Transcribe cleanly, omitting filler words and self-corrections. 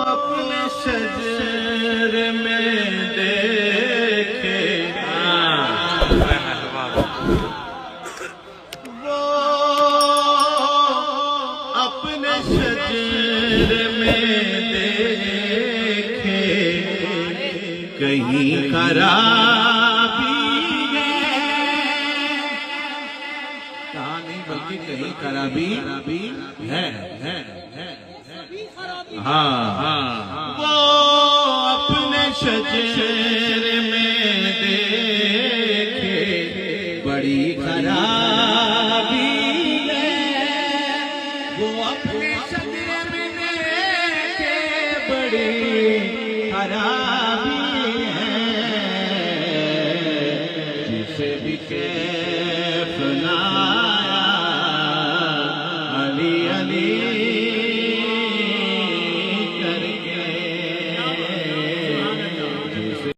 अपने शजर में देखे, वो अपने शजर में देखे, कहीं खराबी कहाँ नहीं बल्कि कहीं खराबी है। हाँ हाँ, वो अपने शजर में देखे बड़ी खराबी है, वो अपने शजर में देखे बड़ी खराबी है, जिसे भी कह